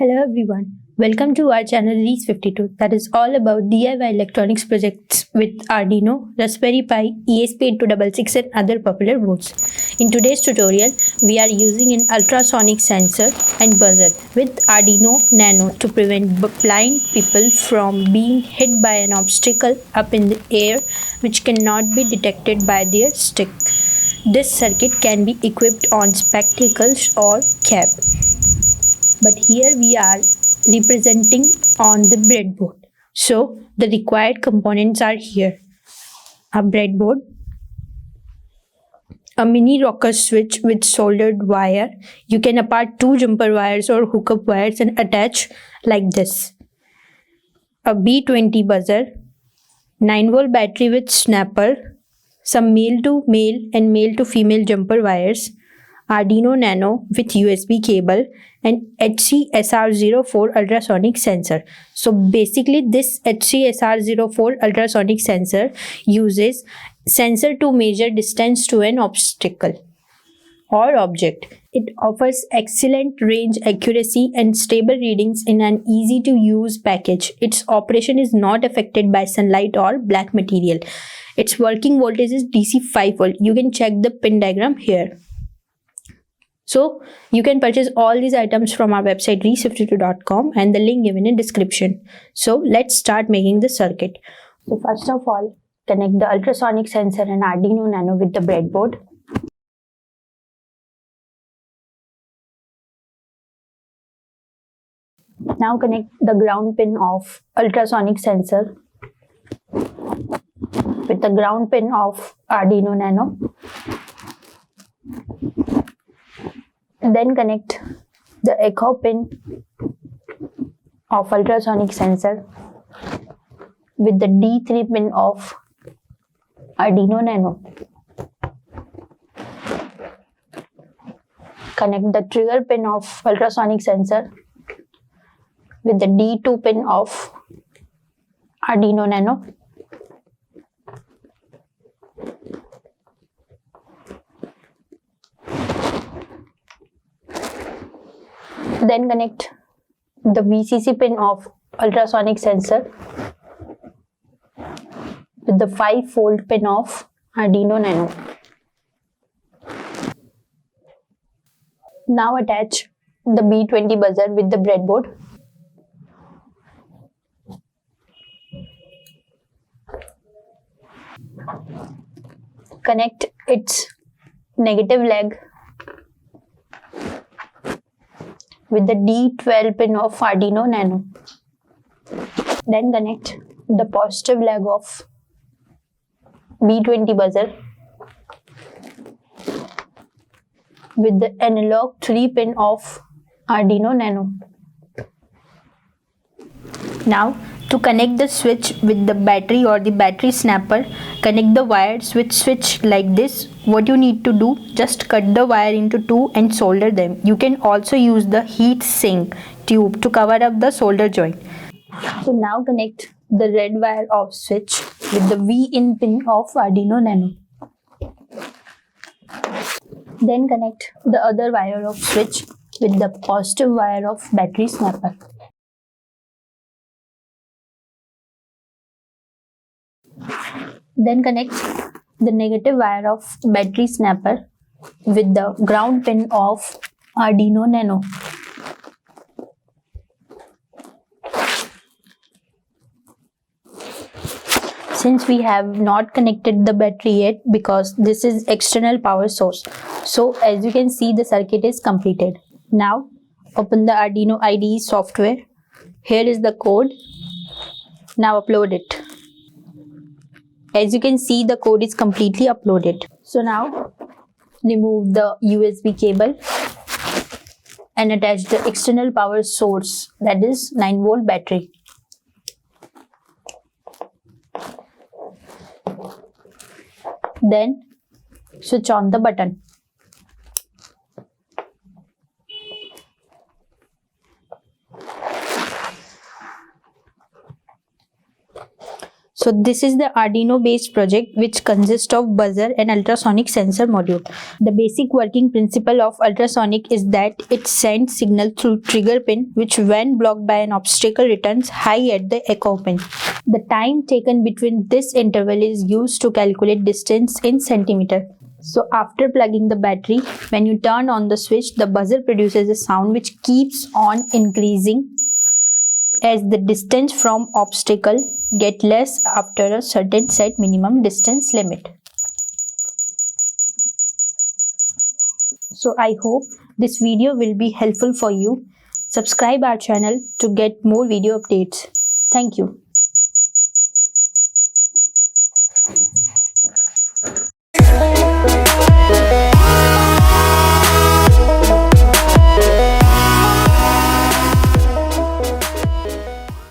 Hello everyone, welcome to our channel Reese52 that is all about DIY electronics projects with Arduino, Raspberry Pi, ESP8266 and other popular boards. In today's tutorial, we are using an ultrasonic sensor and buzzer with Arduino Nano to prevent blind people from being hit by an obstacle up in the air which cannot be detected by their stick. This circuit can be equipped on spectacles or cap. But here we are representing on the breadboard. So the required components are here. A breadboard, a mini rocker switch with soldered wire. You can apart two jumper wires or hookup wires and attach like this. A B20 buzzer, 9-volt battery with snapper, some male to male and male to female jumper wires, Arduino Nano with USB cable and HCSR04 ultrasonic sensor. So basically this HCSR04 ultrasonic sensor uses sensor to measure distance to an obstacle or object. It offers excellent range accuracy and stable readings in an easy to use package. Its operation is not affected by sunlight or black material. Its working voltage is DC 5 volt. You can check the pin diagram here. So you can purchase all these items from our website reese52.com and the link given in description. So let's start making the circuit. So first of all, connect the ultrasonic sensor and Arduino Nano with the breadboard. Now connect the ground pin of ultrasonic sensor with the ground pin of Arduino Nano. Then connect the echo pin of ultrasonic sensor with the D3 pin of Arduino Nano. Connect the trigger pin of ultrasonic sensor with the D2 pin of Arduino Nano. Then connect the VCC pin of ultrasonic sensor with the 5-volt pin of Arduino Nano. Now attach the B20 buzzer with the breadboard. Connect its negative leg with the D12 pin of Arduino Nano. Then connect the positive leg of B20 buzzer with the analog 3 pin of Arduino Nano. Now to connect the switch with the battery or the battery snapper, connect the wires with switch like this. What you need to do, just cut the wire into two and solder them. You can also use the heat sink tube to cover up the solder joint. So now connect the red wire of switch with the V-in pin of Arduino Nano. Then connect the other wire of switch with the positive wire of battery snapper. Then connect the negative wire of battery snapper with the ground pin of Arduino Nano. Since we have not connected the battery yet because this is external power source. So as you can see, the circuit is completed. Now open the Arduino IDE software. Here is the code. Now upload it. As you can see, the code is completely uploaded. So now remove the USB cable and attach the external power source, that is 9-volt battery. Then switch on the button. So this is the Arduino based project which consists of buzzer and ultrasonic sensor module. The basic working principle of ultrasonic is that it sends signal through trigger pin which when blocked by an obstacle returns high at the echo pin. The time taken between this interval is used to calculate distance in centimeter. So after plugging the battery, when you turn on the switch, the buzzer produces a sound which keeps on increasing as the distance from obstacle get less after a certain set minimum distance limit. So I hope this video will be helpful for you. Subscribe our channel to get more video updates. Thank you.